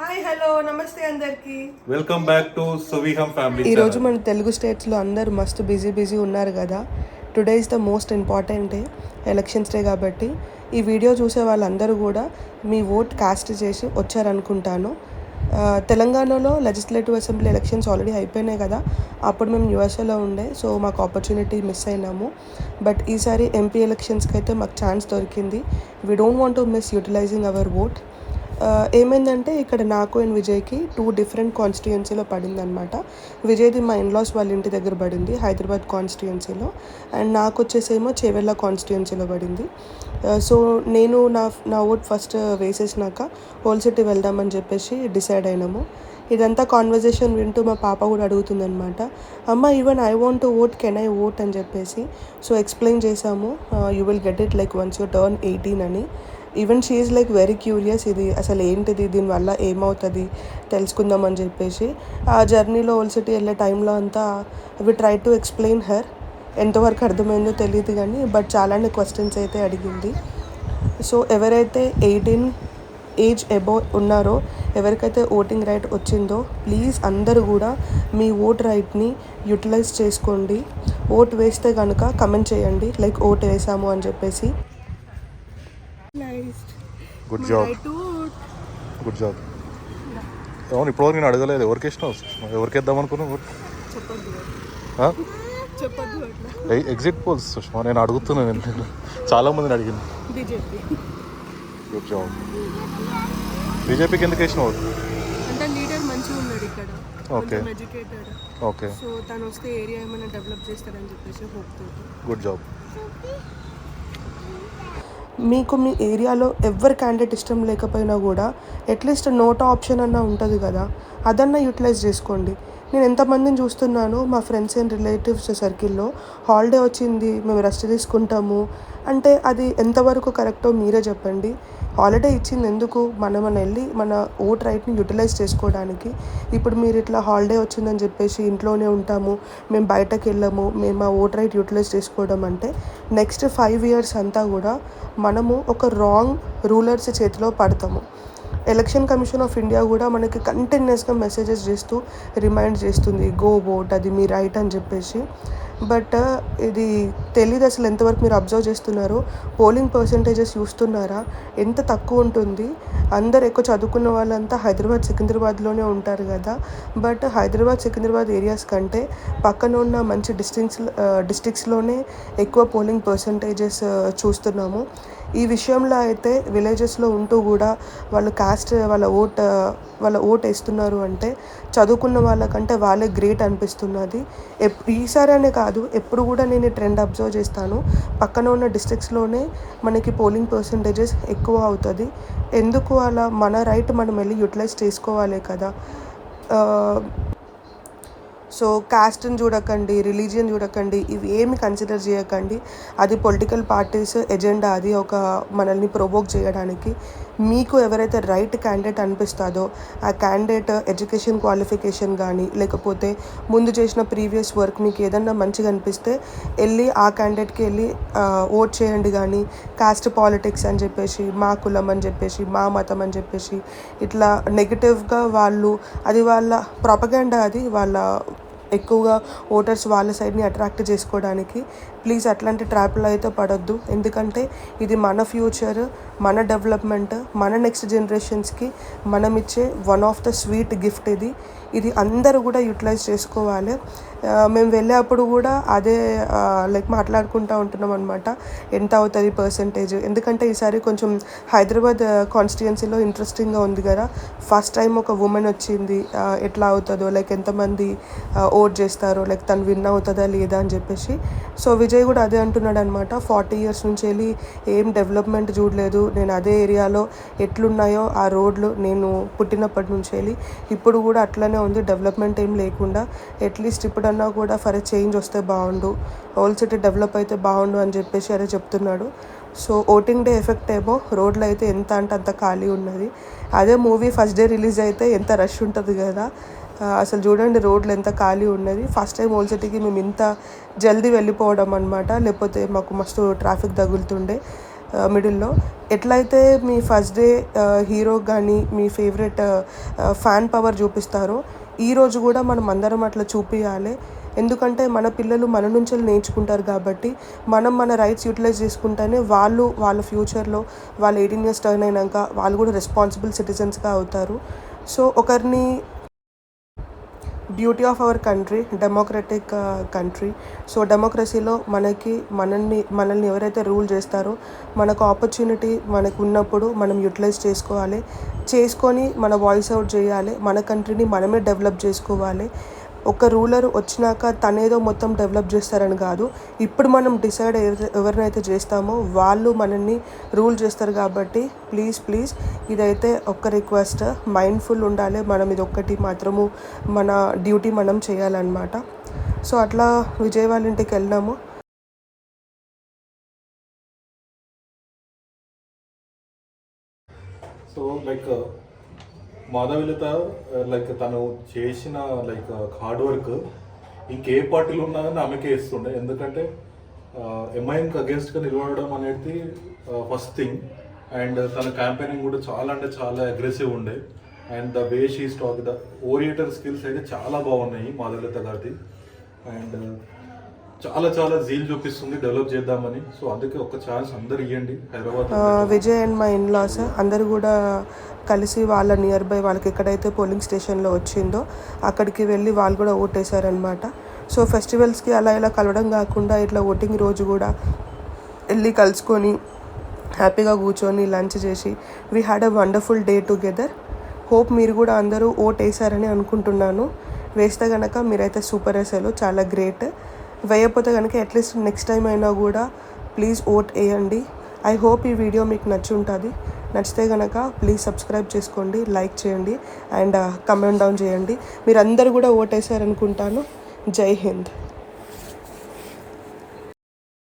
Hi hello నమస్తే అందరికి. Welcome back to Suviham family. ఈరోజు మన తెలుగు స్టేట్స్లో అందరూ మస్తు బిజీ ఉన్నారు కదా. Today is the most important day, elections day కాబట్టి ఈ వీడియో చూసే వాళ్ళందరూ కూడా మీ ఓట్ కాస్ట్ చేసి వచ్చారనుకుంటాను. తెలంగాణలో లెజిస్లేటివ్ అసెంబ్లీ ఎలక్షన్స్ ఆల్రెడీ అయిపోయినాయి కదా. అప్పుడు మేము యూఎస్ఏలో ఉండే, సో మాకు ఆపర్చునిటీ మిస్ అయినాము. బట్ ఈసారి ఎంపీ ఎలక్షన్స్కి అయితే మాకు ఛాన్స్ దొరికింది. We don't want to miss utilizing our vote. ఏమైందంటే ఇక్కడ నాకు అండ్ విజయ్కి 2 డిఫరెంట్ కాన్స్టిట్యుయెన్సీలో పడిందనమాట. విజయ్ది మా ఇన్లాస్ వాళ్ళ ఇంటి దగ్గర పడింది హైదరాబాద్ కాన్స్టిట్యుయెన్సీలో, అండ్ నాకు వచ్చేసేమో చేవెళ్ళ కాన్స్టిట్యుయెన్సీలో పడింది. సో నేను నా ఓట్ ఫస్ట్ వేసేసినాక హోల్ సిటీ వెళ్దామని చెప్పేసి డిసైడ్ అయినాము. ఇదంతా కాన్వర్జేషన్ వింటూ మా పాప కూడా అడుగుతుందనమాట, అమ్మ even I want to vote, can I vote అని చెప్పేసి. సో ఎక్స్ప్లెయిన్ చేసాము, you will get it like once you turn 18 అని. Even she is like very curious, ఇది అసలు ఏంటిది, దీనివల్ల ఏమవుతుంది తెలుసుకుందాం అని చెప్పేసి. ఆ జర్నీలో ఓల్డ్ సిటీ వెళ్ళే టైంలో అంతా we try to explain her. ఎంతవరకు అర్థమైందో తెలియదు కానీ బట్ చాలానే క్వశ్చన్స్ అయితే అడిగింది. సో ఎవరైతే 18 ఏజ్ అబోవ్ ఉన్నారో, ఎవరికైతే ఓటింగ్ రైట్ వచ్చిందో, ప్లీజ్ అందరూ కూడా మీ ఓట్ రైట్ని యూటిలైజ్ చేసుకోండి. ఓట్ వేస్తే కనుక కమెంట్ చేయండి లైక్ ఓట్ వేసాము అని చెప్పేసి. Good job. అవును, ఇప్పుడు నేను అడగలేదు ఎవరికి ఇష్టం, ఎవరికి వేద్దాం అనుకున్నావు? ఎగ్జిట్ పోల్స్ సుష్మా, నేను అడుగుతున్నాను, నేను చాలా మందిని అడిగింది. Good job. బీజేపీకి ఎందుకు వేసినావు? అంటే లీడర్ మంచిగా ఉన్నాడు ఇక్కడ, ఓకే ఎడ్యుకేటెడ్, ఓకే, సో తను వస్తే ఏరియా ఏమైనా డెవలప్ చేస్తారని చెప్పేసి హోప్ తోటి. Good job. మీకు మీ ఏరియాలో ఎవరి క్యాండిడేట్ ఇష్టం లేకపోయినా కూడా అట్లీస్ట్ నోట్ ఆప్షన్ అన్న ఉంటుంది కదా, అదన్నా యూటిలైజ్ చేసుకోండి. నేను ఎంతమందిని చూస్తున్నాను మా ఫ్రెండ్స్ అండ్ రిలేటివ్స్ సర్కిల్లో, హాలిడే వచ్చింది మేము రెస్ట్ తీసుకుంటాము అంటే అది ఎంతవరకు కరెక్టో మీరే చెప్పండి. హాలిడే ఇచ్చింది ఎందుకు? మనం వెళ్ళి మన ఓట్ రైట్ని యూటిలైజ్ చేసుకోవడానికి. ఇప్పుడు మీరు ఇట్లా హాలిడే వచ్చిందని చెప్పేసి ఇంట్లోనే ఉంటాము, మేము బయటకు వెళ్ళాము, మేము ఆ ఓట్ రైట్ యూటిలైజ్ చేసుకోవడం అంటే నెక్స్ట్ 5 years అంతా కూడా మనము ఒక రాంగ్ రూలర్స్ చేతిలో పడతాము. ఎలక్షన్ కమిషన్ ఆఫ్ ఇండియా కూడా మనకి కంటిన్యూస్గా మెసేజెస్ చేస్తూ రిమైండ్ చేస్తుంది, గో ఓట్, అది మీ రైట్ అని చెప్పేసి. బట్ ఇది తెలీదు అసలు ఎంతవరకు మీరు అబ్జర్వ్ చేస్తున్నారో. పోలింగ్ పర్సంటేజెస్ చూస్తున్నారా ఎంత తక్కువ ఉంటుంది? అందరు ఎక్కువ చదువుకున్న వాళ్ళంతా హైదరాబాద్ సికింద్రాబాద్లోనే ఉంటారు కదా. బట్ హైదరాబాద్ సికింద్రాబాద్ ఏరియాస్ కంటే పక్కన ఉన్న మంచి డిస్ట్రిక్ట్స్లోనే ఎక్కువ పోలింగ్ పర్సంటేజెస్ చూస్తున్నాము. ఈ విషయంలో అయితే విలేజెస్లో ఉంటూ కూడా వాళ్ళు కాస్ట్ వాళ్ళ ఓట్ వేస్తున్నారు అంటే చదువుకున్న వాళ్ళకంటే వాళ్ళే గ్రేట్ అనిపిస్తున్నది. ఈసారి అనే కాదు, ఎప్పుడు కూడా నేను ఈ ట్రెండ్ అబ్జర్వ్ చేస్తాను. పక్కన ఉన్న డిస్ట్రిక్ట్స్లోనే మనకి పోలింగ్ పర్సంటేజెస్ ఎక్కువ అవుతుంది. ఎందుకు అలా? మన రైట్ మనం వెళ్ళి యూటిలైజ్ చేసుకోవాలి కదా. సో కాస్ట్ని చూడకండి, రిలీజియన్ చూడకండి, ఇవి ఏమి కన్సిడర్ చేయకండి. అది పొలిటికల్ పార్టీస్ ఎజెండా, అది ఒక మనల్ని ప్రొవోక్ చేయడానికి. మీకు ఎవరైతే రైట్ క్యాండిడేట్ అనిపిస్తుందో ఆ క్యాండిడేట్ ఎడ్యుకేషన్ క్వాలిఫికేషన్ కానీ లేకపోతే ముందు చేసిన ప్రీవియస్ వర్క్ మీకు ఏదన్నా మంచిగా అనిపిస్తే వెళ్ళి ఆ క్యాండిడేట్కి వెళ్ళి ఓట్ చేయండి. కానీ కాస్ట్ పాలిటిక్స్ అని చెప్పేసి, మా కులం అని చెప్పేసి, మా మతం అని చెప్పేసి ఇట్లా నెగిటివ్గా వాళ్ళు, అది వాళ్ళ ప్రొపగండా, అది వాళ్ళ ఎక్కువగా ఓటర్స్ వాళ్ళ సైడ్ని అట్రాక్ట్ చేసుకోవడానికి. ప్లీజ్ అట్లాంటి ట్రాప్లో అయితే పడొద్దు. ఎందుకంటే ఇది మన ఫ్యూచర్, మన డెవలప్మెంట్, మన నెక్స్ట్ జనరేషన్స్కి మనం ఇచ్చే one of the sweet gift ఇది అందరూ కూడా యూటిలైజ్ చేసుకోవాలి. మేము వెళ్ళేటప్పుడు కూడా అదే లైక్ మాట్లాడుకుంటూ ఉంటున్నాం అనమాట, ఎంత అవుతుంది పర్సంటేజ్. ఎందుకంటే ఈసారి కొంచెం హైదరాబాద్ కాన్స్టిట్యుయెన్సీలో ఇంట్రెస్టింగ్గా ఉంది కదా. ఫస్ట్ టైం ఒక ఉమెన్ వచ్చింది, ఎట్లా అవుతుందో, లైక్ ఎంతమంది ఓట్ చేస్తారో, లైక్ తను విన్ అవుతుందా లేదా అని చెప్పేసి. సో విజయ్ కూడా అదే అంటున్నాడు అనమాట, 40 years నుంచి వెళ్ళి ఏం డెవలప్మెంట్ చూడలేదు, నేను అదే ఏరియాలో ఎట్లున్నాయో ఆ రోడ్లు నేను పుట్టినప్పటి నుంచి వెళ్ళి ఇప్పుడు కూడా అట్లనే ఉంది, డెవలప్మెంట్ ఏం లేకుండా. అట్లీస్ట్ ఇప్పుడన్నా కూడా ఫర్ చేంజ్ వస్తే బాగుండు, ఓల్డ్ సిటీ డెవలప్ అయితే బాగుండు అని చెప్పేసి అదే చెప్తున్నాడు. సో ఓటింగ్ డే ఎఫెక్ట్ ఏమో రోడ్లు అయితే ఎంత అంటే అంత ఖాళీ ఉన్నది. అదే మూవీ ఫస్ట్ డే రిలీజ్ అయితే ఎంత రష్ ఉంటుంది కదా. అసలు చూడండి రోడ్లు ఎంత ఖాళీ ఉన్నది. ఫస్ట్ టైం ఓల్డ్ సిటీకి మేము ఇంత జల్దీ వెళ్ళిపోవడం అనమాట, లేకపోతే మాకు మస్తు ట్రాఫిక్ తగులుతుండే. మిడిల్లో. ఎట్లయితే మీ ఫస్ట్ డే హీరో కానీ మీ ఫేవరెట్ ఫ్యాన్ పవర్ చూపిస్తారో ఈరోజు కూడా మనం అందరం అట్లా చూపించాలి. ఎందుకంటే మన పిల్లలు మన నుంచి నేర్చుకుంటారు కాబట్టి మనం మన రైట్స్ యూటిలైజ్ చేసుకుంటేనే వాళ్ళు వాళ్ళ ఫ్యూచర్లో వాళ్ళు 18 years టర్న్ అయినాక వాళ్ళు కూడా రెస్పాన్సిబుల్ సిటిజన్స్గా అవుతారు. సో ఒకరిని beauty of our country democratic country. So డెమోక్రసీలో మనల్ని ఎవరైతే రూల్ చేస్తారో మనకు ఆపర్చునిటీ మనకు ఉన్నప్పుడు మనం యూటిలైజ్ చేసుకొని మన వాయిస్ అవుట్ చేయాలి. మన కంట్రీని మనమే డెవలప్ చేసుకోవాలి. ఒక రూలర్ వచ్చినాక తనేదో మొత్తం డెవలప్ చేస్తారని కాదు. ఇప్పుడు మనం డిసైడ్ ఎవరినైతే చేస్తామో వాళ్ళు మనల్ని రూల్ చేస్తారు. కాబట్టి ప్లీజ్ ఇదైతే ఒక్క రిక్వెస్ట్, మైండ్ఫుల్ ఉండాలి. మనం ఇది ఒక్కటి మాత్రము మన డ్యూటీ మనం చేయాలన్నమాట. సో అట్లా విజయ్ వాళ్ళ ఇంటికి వెళ్ళినాము. సో లైక్ మాధవిలత లైక్ తను చేసిన లైక్ హార్డ్ వర్క్ ఇంకే పార్టీలో ఉన్నా కానీ ఆమెకే ఇస్తుండే. ఎందుకంటే ఎంఐఎంకి అగేన్స్ట్గా నిలబడడం అనేది ఫస్ట్ థింగ్. అండ్ తన క్యాంపెయినింగ్ కూడా చాలా అంటే చాలా అగ్రెసివ్ ఉండే. And the way she stock the orator skills అయితే చాలా బాగున్నాయి మాధవిలత గారిది. అండ్ చాలా జీల్ చూపిస్తుంది డెవలప్ చేద్దామని. సో అందుకే ఒక ఛాన్స్ అందరు ఇవ్వండి. హైదరాబాద్ విజయ్ అండ్ మా ఇన్లాస్ అందరూ కూడా కలిసి వాళ్ళ నియర్ బై వాళ్ళకి ఎక్కడైతే పోలింగ్ స్టేషన్లో వచ్చిందో అక్కడికి వెళ్ళి వాళ్ళు కూడా ఓటేశారనమాట. సో ఫెస్టివల్స్కి అలా ఇలా కలవడం కాకుండా ఇట్లా ఓటింగ్ రోజు కూడా వెళ్ళి కలుసుకొని హ్యాపీగా కూర్చొని లంచ్ చేసి we had a wonderful day together. Hope మీరు కూడా అందరూ ఓట్ వేసారని అనుకుంటున్నాను. వేస్తే కనుక మీరైతే సూపర్ వేసారు, చాలా గ్రేట్. వేయకపోతే కనుక అట్లీస్ట్ నెక్స్ట్ టైం అయినా కూడా ప్లీజ్ ఓట్ వేయండి. ఐ హోప్ ఈ వీడియో మీకు నచ్చితే కనుక ప్లీజ్ సబ్స్క్రైబ్ చేసుకోండి, లైక్ చేయండి అండ్ కమెంట్ డౌన్ చేయండి. మీరు అందరూ కూడా ఓట్ వేసారనుకుంటాను. జై హింద్.